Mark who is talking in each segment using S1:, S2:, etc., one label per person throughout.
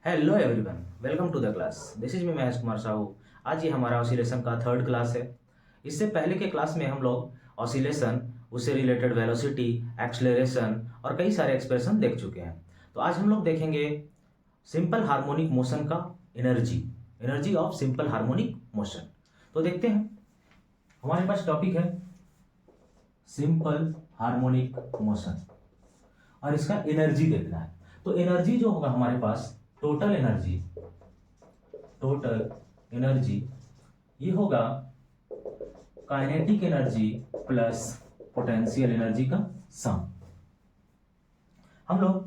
S1: Hello everyone, welcome to the class. This is me Mahesh Kumar Sahu. आज ये हमारा ऑसिलेशन का थर्ड क्लास है। इससे पहले के क्लास में हम लोग ऑसिलेशन, उससे रिलेटेड वेलोसिटी, एक्सलेरेशन और कई सारे एक्सप्रेशन देख चुके हैं। तो आज हम लोग देखेंगे सिंपल हार्मोनिक मोशन का energy, energy of simple harmonic motion. तो देखते हैं, हमारे पास टॉपिक है सिंपल हार्मोनिक मोशन और इसका एनर्जी देखना है। तो एनर्जी जो होगा हमारे पास, टोटल एनर्जी ये होगा kinetic energy plus potential energy का सम। हम लोग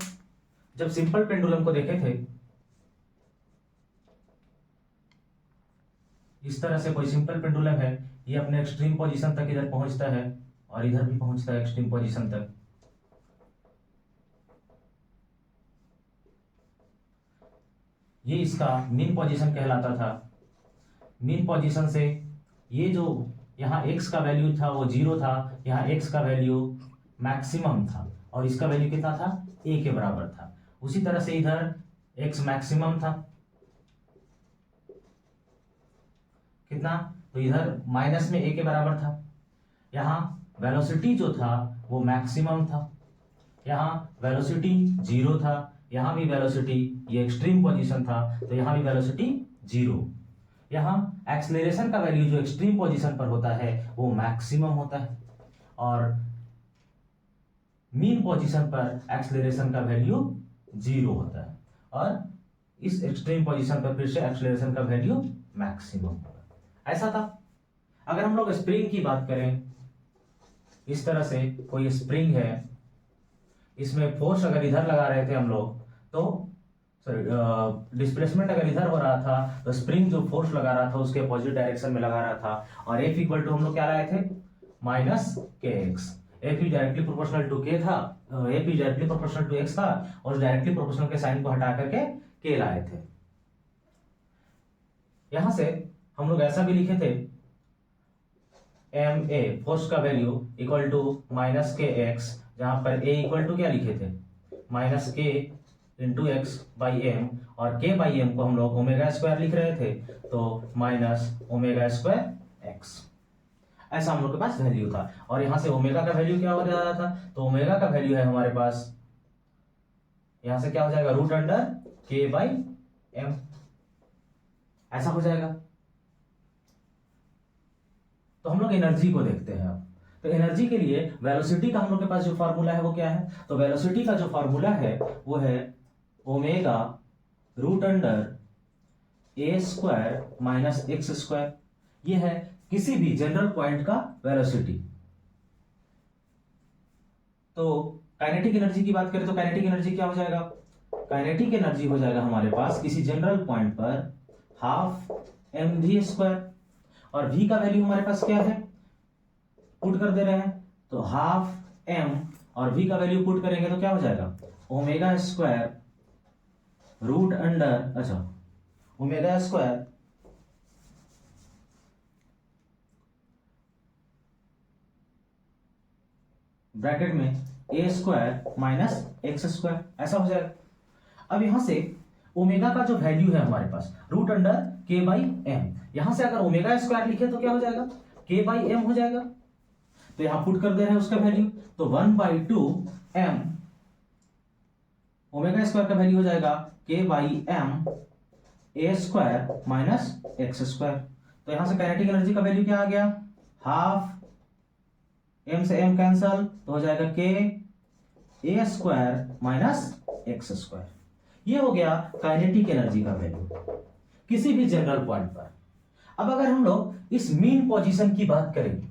S1: जब सिंपल पेंडुलम को देखे थे, इस तरह से कोई सिंपल पेंडुलम है, ये अपने एक्सट्रीम पोजीशन तक इधर पहुंचता है और इधर भी पहुंचता है एक्सट्रीम पोजीशन तक। ये इसका मीन पोजीशन कहलाता था। मीन पोजीशन से ये जो यहाँ x का वैल्यू था वो 0 था, यहाँ x का वैल्यू मैक्सिमम था और इसका वैल्यू कितना था, a के बराबर था। उसी तरह से इधर x मैक्सिमम था, कितना, तो इधर माइनस में a के बराबर था। यहाँ वेलोसिटी जो था वो मैक्सिमम था, यहाँ वेलोसिटी 0 था, यहाँ भी वेलोसिटी, ये एक्सट्रीम पोजीशन था तो यहाँ भी वेलोसिटी 0। यहाँ एक्सेलरेशन का वैल्यू जो एक्सट्रीम पोजीशन पर होता है वो मैक्सिमम होता है और मीन पोजीशन पर एक्सेलरेशन का वैल्यू 0 होता है और इस एक्सट्रीम पोजीशन पर फिर से एक्सेलरेशन का वैल्यू मैक्सिमम होगा। ऐसा था। अगर हम लोग स्प्रिंग की बात करें, इस तरह से कोई स्प्रिंग है, इसमें फोर्स अगर इधर लगा रहे थे हम लोग तो डिस्प्लेसमेंट अगर इधर हो रहा था तो स्प्रिंग जो फोर्स लगा रहा था उसके अपोजिट डायरेक्शन में लगा रहा था और F इक्वल टू हम लोग क्या लाए थे, minus k x. F is directly proportional to K था, F is directly proportional to X था और डायरेक्टली प्रोपोर्शनल के साइन को हटा करके K लाए थे। यहां से हम लोग ऐसा भी लिखे थे, एम ए फोर्स का value equal to minus k x, जहां पर a इक्वल टू क्या लिखे थे, माइनस के इंटू एक्स बाई एम और k बाई एम को हम लोग ओमेगा स्क्वायर लिख रहे थे तो माइनस ओमेगा स्क्वायर एक्स। ऐसा हम लोग के पास वैल्यू था और यहां से ओमेगा का वैल्यू क्या हो जा रहा था, तो ओमेगा का वैल्यू है हमारे पास, यहां से क्या हो जाएगा, रूट अंडर के बाई एम, ऐसा हो जाएगा। तो हम लोग एनर्जी को देखते हैं अब। तो एनर्जी के लिए वेलोसिटी का हम लोग के पास जो फार्मूला है वो क्या है, तो वेलोसिटी का जो फार्मूला है वो है ओमेगा रूट अंडर ए स्क्वायर माइनस एक्स स्क्वायर। ये है किसी भी जनरल पॉइंट का वेलोसिटी। तो काइनेटिक एनर्जी की बात करें तो काइनेटिक एनर्जी क्या हो जाएगा, काइनेटिक एनर्जी हो जाएगा हमारे पास किसी जनरल पॉइंट पर हाफ एम वी स्क्वायर और v का वैल्यू हमारे पास क्या है, पुट कर दे रहे हैं तो हाफ m और v का वैल्यू पुट करेंगे तो क्या हो जाएगा, ओमेगा स्क्वायर रूट अंडर, अच्छा ओमेगा स्क्वायर ब्रैकेट में a square minus x square, ऐसा हो जाएगा। अब यहां से ओमेगा का जो वैल्यू है हमारे पास रूट अंडर के बाई एम, यहां से अगर ओमेगा स्क्वायर लिखे तो क्या हो जाएगा, के बाई एम हो जाएगा। तो यहां पुट कर दे रहे हैं उसका वैल्यू, तो 1/2 एम, ओमेगा स्क्वायर का वैल्यू हो जाएगा k by m a square minus x square. तो यहां से काइनेटिक एनर्जी का वैल्यू क्या आ गया, हाफ एम से एम कैंसल तो हो जाएगा के ए स्क्वायर माइनस एक्स स्क्वायर। ये हो गया काइनेटिक एनर्जी का वैल्यू किसी भी जनरल पॉइंट पर। अब अगर हम लोग इस मीन पोजीशन की बात करें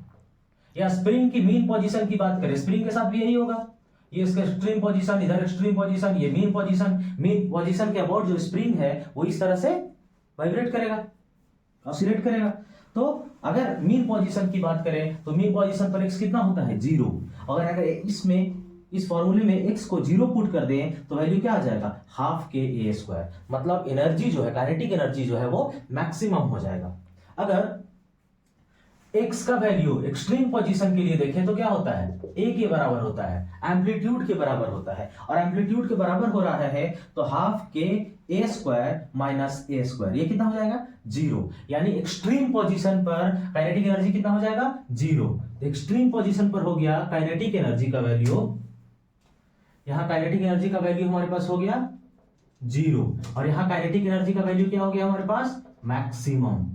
S1: या स्प्रिंग की मीन पोजीशन की बात करें, स्प्रिंग के साथ भी यही होगा, ये इसका एक्सट्रीम पोजीशन, इधर एक्सट्रीम पोजीशन, ये मीन पोजीशन। मीन पोजीशन के अबाउट जो स्प्रिंग है वो इस तरह से वाइब्रेट करेगा, ऑसिलेट करेगा। तो अगर मीन पोजीशन की बात करें तो मीन पोजीशन पर x कितना होता है, 0। और अगर इसमें इस फॉर्मूले में x को 0 पुट कर दें तो वैल्यू क्या आ जाएगा, हाफ के ए स्क्वायर। मतलब एनर्जी जो है, काइनेटिक एनर्जी जो है वो मैक्सिमम हो जाएगा। अगर एक्स का वैल्यू एक्सट्रीम पोजीशन के लिए देखें तो क्या होता है, ए के बराबर होता है, एम्पलीट्यूड के बराबर होता है, और एम्पलीट्यूड के बराबर हो रहा है तो हाफ के ए स्क्वायर माइनस ए स्क्वायर, ये कितना हो जाएगा, जीरो। यानी एक्सट्रीम पोजीशन पर काइनेटिक एनर्जी कितना हो जाएगा, जीरो। एक्सट्रीम पोजीशन पर हो गया काइनेटिक एनर्जी का वैल्यू, यहां काइनेटिक एनर्जी का वैल्यू हमारे पास हो गया जीरो, और यहां काइनेटिक एनर्जी का वैल्यू क्या हो गया हमारे पास, मैक्सिमम।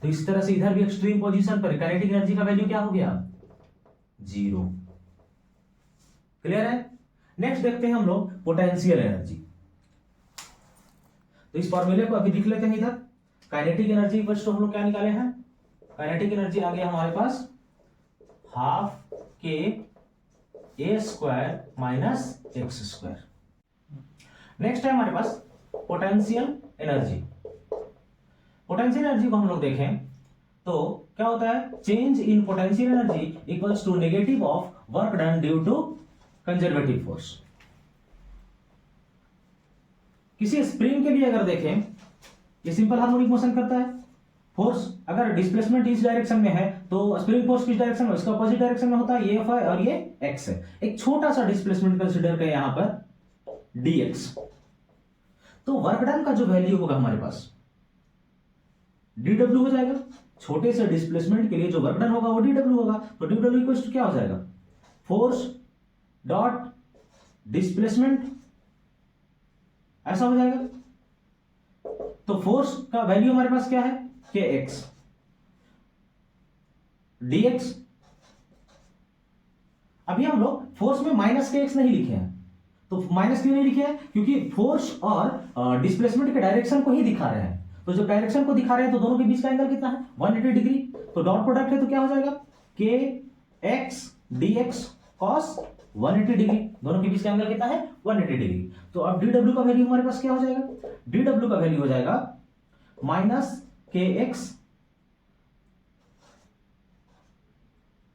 S1: तो इस तरह से इधर भी एक्सट्रीम पोजीशन पर काइनेटिक एनर्जी का वैल्यू क्या हो गया, जीरो। क्लियर है। नेक्स्ट देखते हैं हम लोग पोटेंशियल एनर्जी। तो इस फॉर्मूले को अभी लिख लेते हैं इधर। काइनेटिक एनर्जी बस तो हम लोग क्या निकाले हैं, काइनेटिक एनर्जी आ गया हमारे पास हाफ के ए square minus x square. Next है हमारे पास पोटेंशियल एनर्जी। पोटेंशियल एनर्जी को हम लोग देखें तो क्या होता है, change in potential energy equals to negative of work done due to conservative force. किसी स्प्रिंग के लिए अगर देखें, ये सिंपल हार्मोनिक मोशन करता है, फोर्स अगर डिस्प्लेसमेंट इस डायरेक्शन में है तो स्प्रिंग फोर्स किस डायरेक्शन में, इसका अपोजिट डायरेक्शन में होता है, ये एफ है और ये एक्स है। एक छोटा सा डिस्प्लेसमेंट कंसीडर करें यहां पर dx, तो वर्क डन का जो वैल्यू होगा हमारे पास dw हो जाएगा। छोटे से डिस्प्लेसमेंट के लिए जो वर्क डन होगा वो dw होगा, तो dw इक्वल्स टू क्या हो जाएगा, फोर्स डॉट डिस्प्लेसमेंट, ऐसा हो जाएगा। तो फोर्स का वैल्यू हमारे पास क्या है, के एक्स dx। अभी हम लोग फोर्स में माइनस के एक्स नहीं लिखे हैं, तो माइनस क्यों नहीं लिखे हैं, क्योंकि फोर्स और डिस्प्लेसमेंट के डायरेक्शन को ही दिखा रहे हैं। तो जब डायरेक्शन को दिखा रहे हैं तो दोनों के बीच का एंगल कितना है, 180 डिग्री। तो डॉट प्रोडक्ट है तो क्या हो जाएगा, के एक्स dx cos 180 डिग्री, दोनों के बीच का एंगल कितना है, 180 डिग्री। तो अब dw का वैल्यू हमारे पास क्या हो जाएगा, dw का वैल्यू हो जाएगा माइनस के एक्स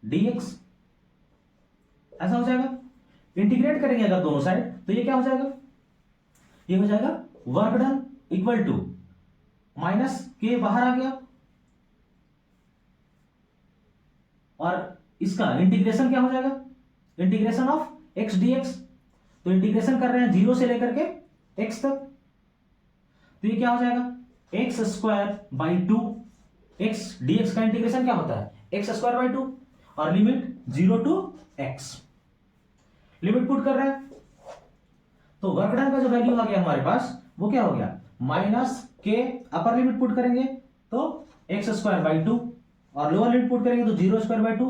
S1: dx, ऐसा हो जाएगा। इंटीग्रेट करेंगे अगर दोनों साइड तो ये क्या हो जाएगा, ये हो जाएगा work done equal to minus के बाहर आ गया, और इसका इंटीग्रेशन क्या हो जाएगा, इंटीग्रेशन ऑफ एक्स dx। तो इंटीग्रेशन कर रहे हैं जीरो से लेकर के एक्स तक, तो ये क्या हो जाएगा, x square by two, x dx का इंटीग्रेशन क्या होता है, एक्स स्क्वायर बाई टू, और limit zero to x, limit put कर रहे हैं। तो वर्क डन का जो वैल्यू आ गया हमारे पास वो क्या हो गया, माइनस के, अपर लिमिट पुट करेंगे तो एक्स स्क्वायर बाई टू, और लोअर लिमिट पुट करेंगे तो zero square by to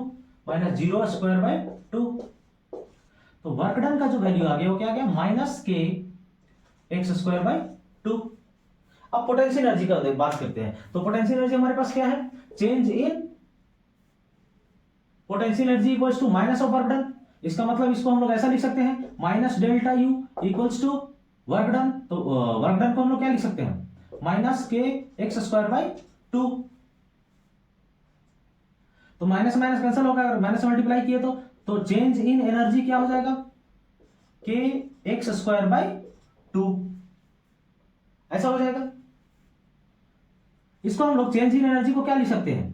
S1: minus zero square by two. तो वर्क डन का जो वैल्यू आ गया वो क्या आ गया, minus k x square by to. अब पोटेंशियल एनर्जी का बात करते हैं। तो पोटेंशियल एनर्जी हमारे पास क्या है, change in potential energy equals to minus of work done. इसका मतलब इसको हम लोग ऐसा लिख सकते हैं, minus delta U equals to work done. तो वर्क डन को हम लोग क्या लिख सकते हैं, minus k x square by two. तो माइनस माइनस कैंसिल होगा, अगर माइनस मल्टीप्लाई किए तो चेंज इन एनर्जी क्या हो जाएगा, के एक्स स्क्वायर बाई टू, ऐसा हो जाएगा। इसको हम लोग चेंज इन एनर्जी को क्या लिख सकते हैं,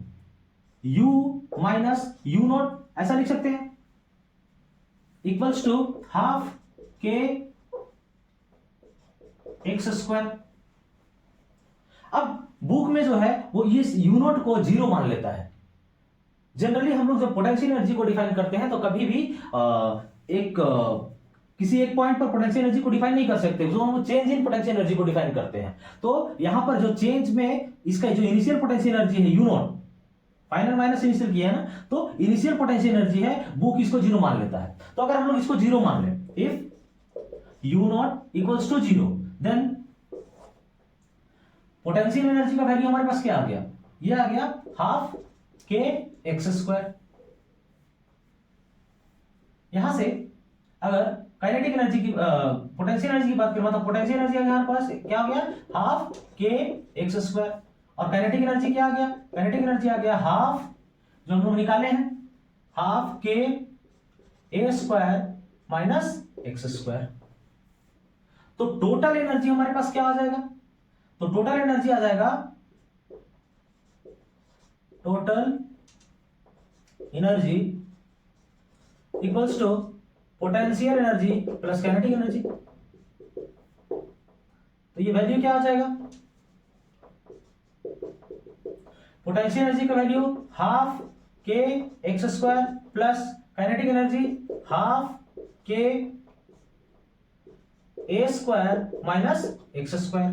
S1: U माइनस यू नॉट, ऐसा लिख सकते हैं, equals to half k x square. अब बुक में जो है वो इस यू नॉट को जीरो मान लेता है। जनरली हम लोग जब पोटेंशियल एनर्जी को डिफाइन करते हैं तो कभी भी किसी एक पॉइंट पर पोटेंशियल एनर्जी को डिफाइन नहीं कर सकते, जो हम चेंज इन पोटेंशियल एनर्जी को डिफाइन करते हैं। तो यहां पर जो चेंज में इसका जो इनिशियल पोटेंशियल एनर्जी है you not, final minus initial किया है ना, तो इनिशियल पोटेंशियल एनर्जी है, बुक इसको जीरो मान लेता है। तो अगर हम लोग इसको जीरो मान लें, if U not equals to zero, then potential energy का वैल्यू हमारे पास क्या आ गया, ये आ गया हाफ के एक्स स्क्वायर। यहां से अगर काइनेटिक एनर्जी की पोटेंशियल एनर्जी की बात करें तो पोटेंशियल एनर्जी हमारे पास क्या हो गया, हाफ के एक्स स्क्वायर, और काइनेटिक एनर्जी क्या आ गया, काइनेटिक एनर्जी आ गया हाफ, जो हम लोग निकाले हैं, हाफ के ए स्क्वायर माइनस एक्स स्क्वायर। तो टोटल एनर्जी हमारे पास क्या आ जाएगा, तो टोटल एनर्जी आ जाएगा, total energy equals to potential energy plus kinetic energy. तो ये वैल्यू क्या आ जाएगा, पोटेंशियल एनर्जी का value half k x square plus kinetic energy half के ए स्क्वायर माइनस एक्स स्क्वायर।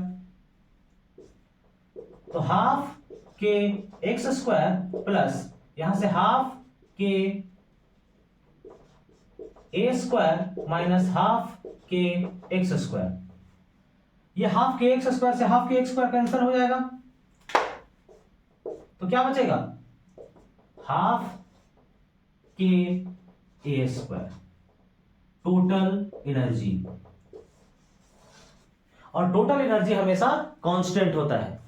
S1: तो half k x square plus यहां से हाफ के ए square minus half k x square. ये हाफ के एक्स स्क्वायर से half k x square cancel हो जाएगा, तो क्या बचेगा, हाफ के ए स्क्वायर टोटल एनर्जी। और टोटल एनर्जी हमेशा कांस्टेंट होता है,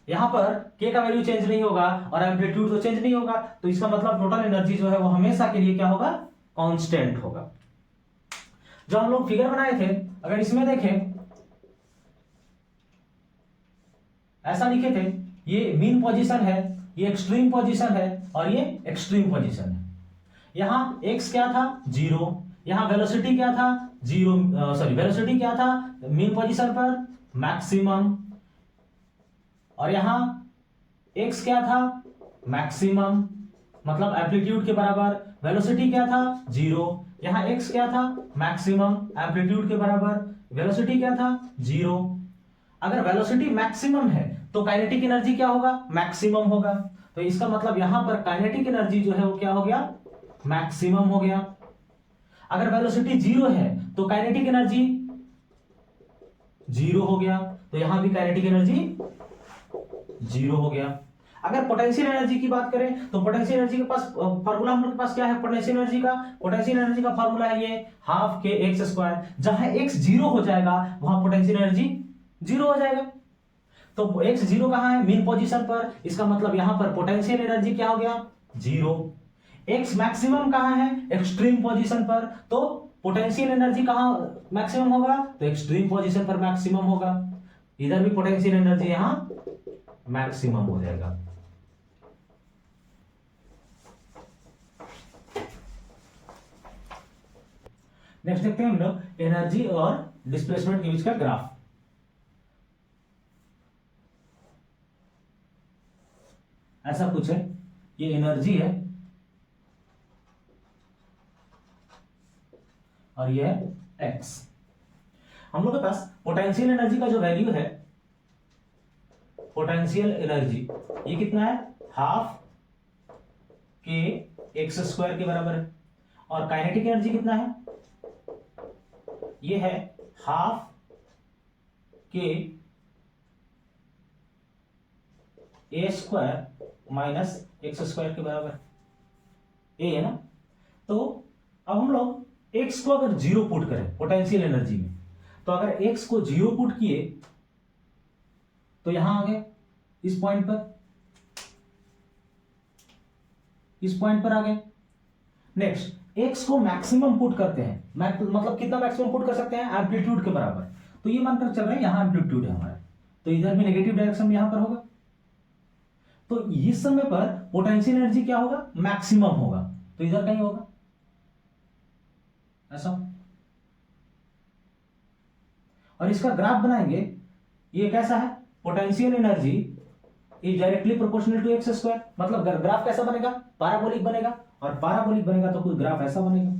S1: यहां पर के का वैल्यू चेंज नहीं होगा और एम्पलीट्यूड तो चेंज नहीं होगा, तो इसका मतलब टोटल एनर्जी जो है वो हमेशा के लिए क्या होगा, कांस्टेंट होगा। जो हम लोग फिगर बनाए थे, अगर इसमें देखें ऐसा लिखे थे, ये मीन पोजीशन है, ये एक्सट्रीम पोजीशन है और ये एक्सट्रीम पोजीशन है। यहां x क्या था, 0, यहां वेलोसिटी क्या था, 0, सॉरी वेलोसिटी क्या था मीन पोजीशन पर, मैक्सिमम, और यहां x क्या था, मैक्सिमम मतलब एम्पलीट्यूड के बराबर, वेलोसिटी क्या था 0, यहां x क्या था, मैक्सिमम एम्पलीट्यूड के बराबर, वेलोसिटी क्या था 0। अगर वेलोसिटी मैक्सिमम है तो काइनेटिक एनर्जी क्या होगा, मैक्सिमम होगा। तो इसका मतलब यहां पर काइनेटिक एनर्जी जो है वो क्या हो गया, मैक्सिमम हो गया। अगर वेलोसिटी 0 है तो काइनेटिक एनर्जी 0 हो गया, तो यहां भी काइनेटिक एनर्जी 0 हो गया। अगर पोटेंशियल एनर्जी की बात करें तो पोटेंशियल एनर्जी के पास फार्मूला हम लोग के पास क्या है, पोटेंशियल एनर्जी का फार्मूला है ये हाफ के एक्स स्क्वायर। जहां एक्स 0 हो जाएगा वहां पोटेंशियल एनर्जी 0 हो जाएगा। तो x 0 कहां है, मीन पोजीशन पर, इसका मतलब यहां पर पोटेंशियल एनर्जी क्या हो गया, 0। x मैक्सिमम कहां है, एक्सट्रीम पोजीशन पर, तो पोटेंशियल एनर्जी कहां मैक्सिमम होगा, तो एक्सट्रीम पोजीशन पर मैक्सिमम होगा। इधर भी पोटेंशियल एनर्जी यहां मैक्सिमम हो जाएगा। नेक्स्ट देखते हैं हम लोग एनर्जी और डिस्प्लेसमेंट के बीच का ग्राफ। ऐसा कुछ है, ये एनर्जी है और ये है x। हम लोग के पास पोटेंशियल एनर्जी का जो वैल्यू है, पोटेंशियल एनर्जी ये कितना है, हाफ के एक्स स्क्वायर के बराबर है। और काइनेटिक एनर्जी कितना है, ये है हाफ के ए स्क्वायर माइनस एक्स स्क्वायर के बराबर, ए है ना। तो अब हम लोग x को अगर 0 पुट करें पोटेंशियल एनर्जी में, तो अगर x को 0 पुट किए तो यहां आ गए, इस पॉइंट पर आ गए। नेक्स्ट x को मैक्सिमम पुट करते हैं, मतलब कितना मैक्सिमम पुट कर सकते हैं, एम्पलीट्यूड के बराबर। तो ये मानकर चल रहे हैं यहां एम्पलीट्यूड है हमारा, तो इधर भी नेगेटिव डायरेक्शन में यहां पर होगा। तो इस समय पर पोटेंशियल एनर्जी क्या होगा, मैक्सिमम होगा, तो इधर कहीं होगा ऐसा। और इसका ग्राफ बनाएंगे, ये कैसा है, potential energy is directly proportional to x square, मतलब ग्राफ कैसा बनेगा, पैराबोलिक बनेगा, और पैराबोलिक बनेगा तो कुछ ग्राफ ऐसा बनेगा।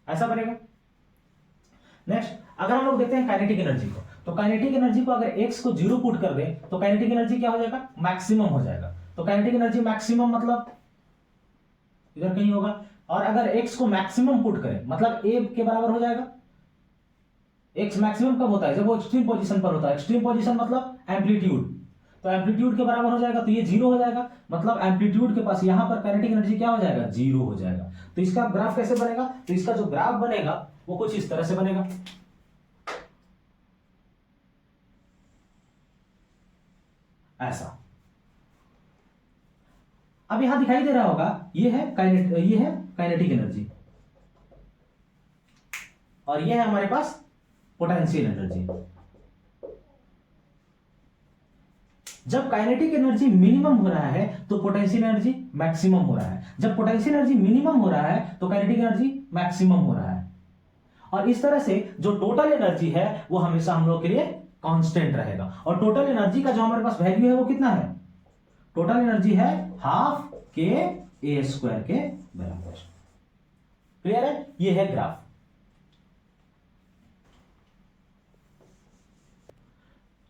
S1: ऐसा बनेगा। नेक्स्ट अगर हम लोग देखते हैं काइनेटिक एनर्जी को, तो काइनेटिक एनर्जी को अगर x को 0 पुट कर दे तो काइनेटिक एनर्जी क्या हो जाएगा, मैक्सिमम हो जाएगा। तो काइनेटिक एनर्जी मैक्सिमम मतलब इधर कहीं होगा। और अगर x को मैक्सिमम पुट करें मतलब a के बराबर हो जाएगा। x मैक्सिमम कब होता है, जब वो एक्सट्रीम पोजीशन पर होता है। एक्सट्रीम पोजीशन मतलब एम्पलीट्यूड, तो एम्पलीट्यूड के बराबर हो जाएगा, तो ये 0 हो जाएगा, मतलब एम्पलीट्यूड के पास यहां पर काइनेटिक एनर्जी क्या हो जाएगा, 0 हो जाएगा। तो इसका ग्राफ कैसे बनेगा, तो इसका जो ग्राफ बनेगा वो कुछ इस तरह से बनेगा। ऐसा अब यहां दिखाई दे रहा होगा ये है काइनेटिक एनर्जी और ये है हमारे पास पोटेंशियल एनर्जी। जब काइनेटिक एनर्जी मिनिमम हो रहा है तो पोटेंशियल एनर्जी मैक्सिमम हो रहा है, जब पोटेंशियल एनर्जी मिनिमम हो रहा है तो काइनेटिक एनर्जी मैक्सिमम हो रहा है। और इस तरह से जो टोटल एनर्जी है वो हमेशा हम लोग के लिए कांस्टेंट रहेगा। और टोटल एनर्जी का जो हमारे पास वैल्यू है वो कितना है? टोटल एनर्जी है हाफ के ए स्क्वायर के बराबर। क्लियर है? ये है ग्राफ।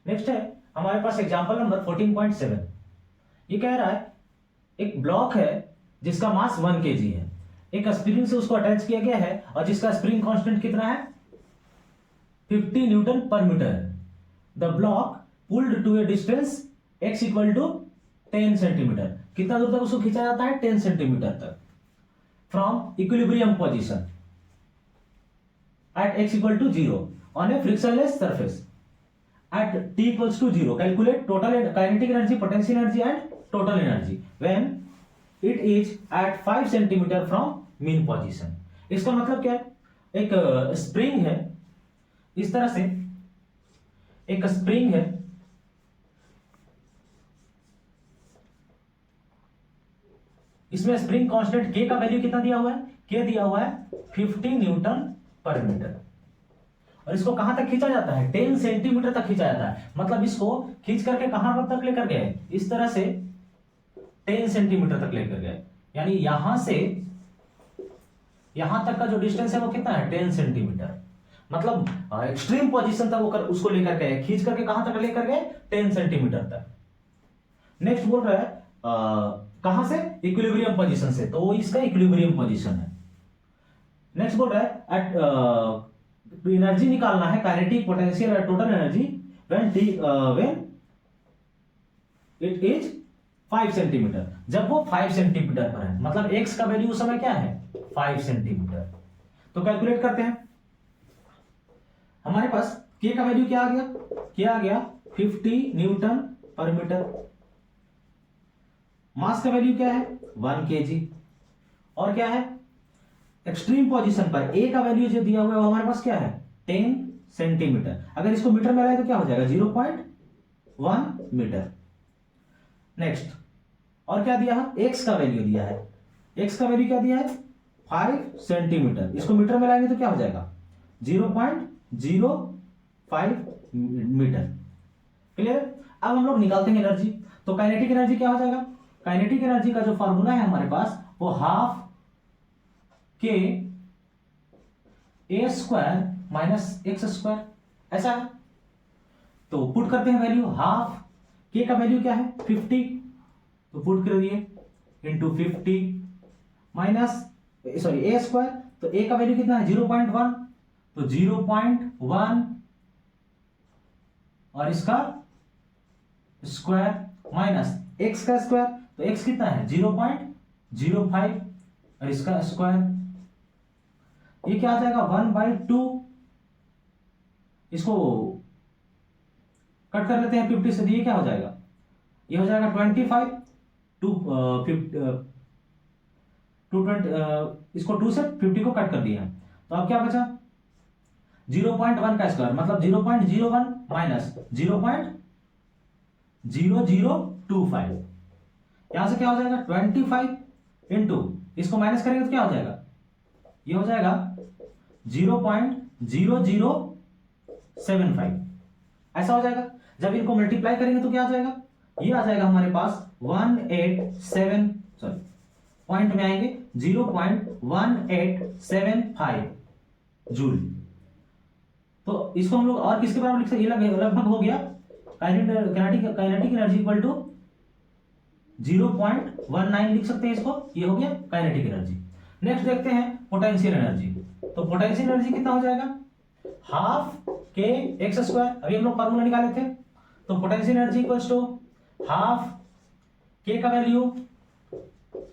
S1: नेक्स्ट है हमारे पास एग्जांपल नंबर 14.7। ये कह रहा है एक ब्लॉक है जिसका मास 1 kg है, एक स्प्रिंग से उसको अटैच किया गया है और जिसका स्प्रिंग कांस्टेंट कितना है? 50 newton per metre. The block pulled to a distance x equal to 10 centimetre. कितना दूर तक उसको खींचा जाता है? 10 सेंटीमीटर तक from equilibrium position at x equal to 0 on a frictionless surface at t equals to 0. Calculate total kinetic energy, potential energy and total energy when it is at 5 centimeter from mean position. इसका मतलब क्या है? एक spring है, इस तरह से एक स्प्रिंग है, इसमें स्प्रिंग कांस्टेंट k का वैल्यू कितना दिया हुआ है? k दिया हुआ है 50 न्यूटन पर मीटर और इसको कहां तक खींचा जाता है? 10 सेंटीमीटर तक खींचा जाता है। मतलब इसको खींच करके कहां तक लेकर गए? इस तरह से 10 सेंटीमीटर तक लेकर गए, यानी यहां से यहां तक का जो डिस्टेंस है वो कितना है? 10 सेंटीमीटर। मतलब एक्सट्रीम पोजीशन तक वो उसको लेकर गए, खींच करके कहां तक लेकर गए? 10 सेंटीमीटर तक। नेक्स्ट बोल रहा है कहां से? इक्विलिब्रियम पोजीशन से, तो वो इसका इक्विलिब्रियम पोजीशन है। नेक्स्ट बोल रहा है एट एनर्जी निकालना है, काइनेटिक, पोटेंशियल और total energy when it is 5 centimetre, जब वो 5 सेंटीमीटर पर है। मतलब x का वैल्यू उस समय क्या है? 5 सेंटीमीटर। तो कैलकुलेट करते हैं। हमारे पास k का वैल्यू क्या आ गया? क्या आ गया? 50 न्यूटन पर मीटर। मास का वैल्यू क्या है? 1 kg। और क्या है? एक्सट्रीम पोजीशन पर a का वैल्यू जो दिया हुआ है वो हमारे पास क्या है? 10 सेंटीमीटर। अगर इसको मीटर में लाए तो क्या हो जाएगा? 0.1 मीटर। नेक्स्ट, और क्या दिया है? x का वैल्यू दिया है। x का वैल्यू क्या दिया है? 5 सेंटीमीटर। इसको मीटर में लाएंगे तो क्या हो जाएगा? 0.05 मीटर। क्लियर? अब हम लोग निकालते हैं एनर्जी। तो काइनेटिक एनर्जी क्या हो जाएगा? काइनेटिक एनर्जी का जो फॉर्मूला है हमारे पास वो हाफ के ए स्क्वायर माइनस एक्स स्क्वायर, ऐसा है। तो पुट करते हैं वैल्यू। हाफ के का वैल्यू क्या है? 50, तो पुट कर दिए इंटू 50 माइनस ए स्क्वायर, तो ए का वैल्यू कितना है? 0.1, तो 0.1 और इसका स्क्वायर माइनस एक्स का स्क्वायर, तो एक्स कितना है? 0.05 और इसका स्क्वायर, ये क्या आ जाएगा? 1/2। इसको कट कर लेते हैं 50 से, ये क्या हो जाएगा? ये हो जाएगा 25 टू 20, इसको 2 से 50 को कट कर दिया, तो अब क्या बचा? 0.1 का स्क्वायर, मतलब 0.01 माइनस 0.0025। यहां से क्या हो जाएगा? 25 इंटू, इसको माइनस करेंगे तो क्या हो जाएगा? ये हो जाएगा 0.0075, ऐसा हो जाएगा। जब इनको मल्टीप्लाई करेंगे तो क्या आ जाएगा? ये आ जाएगा हमारे पास 187, सॉरी पॉइंट में आएंगे 0.1875 जूल। तो इसको हम लोग और किसके बराबर लिख सकते? ये लगभग हो गया काइनेटिक एनर्जी इक्वल टू 0.19 लिख सकते हैं इसको, ये हो गया काइनेटिक एनर्जी। नेक्स्ट देखते हैं पोटेंशियल एनर्जी। तो पोटेंशियल एनर्जी कितना हो जाएगा? हाफ के एक्स स्क्वायर, अभी हम लोग फार्मूला निकाले थे। तो potential energy equals to half k का वैल्यू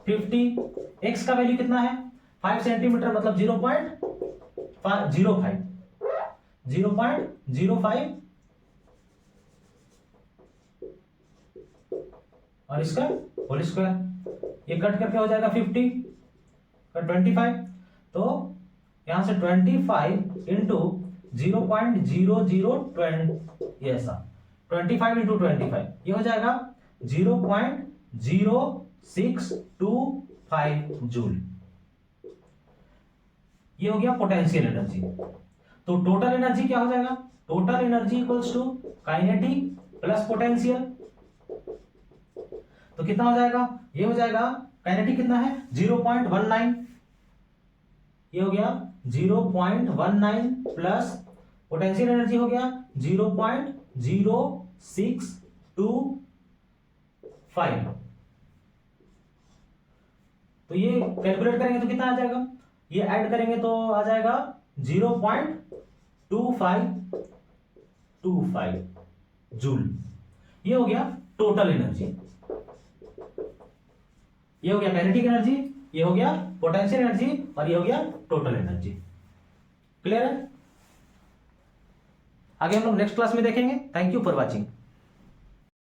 S1: 50, एक्स का वैल्यू कितना है? 5 सेंटीमीटर, मतलब 0.05 और इसका होल स्क्वायर, ये कट करके हो जाएगा 50 का 25, तो यहां से 25 इंटू 0.0020, ये ऐसा 25 इंटू 25, ये हो जाएगा 0.0625 जूल। ये हो गया पोटेंशियल एनर्जी। तो टोटल एनर्जी क्या हो जाएगा? Total energy equals to kinetic plus potential. तो कितना हो जाएगा? ये हो जाएगा काइनेटिक कितना है 0.19, ये हो गया 0.19 प्लस पोटेंशियल एनर्जी हो गया 0.0625। तो ये कैलकुलेट करेंगे तो कितना आ जाएगा? ये ऐड करेंगे तो आ जाएगा 0.2525 जूल। ये हो गया टोटल एनर्जी, ये हो गया काइनेटिक एनर्जी, ये हो गया पोटेंशियल एनर्जी, और ये हो गया टोटल एनर्जी। क्लियर है? आगे हम लोग नेक्स्ट क्लास में देखेंगे। Thank you for watching.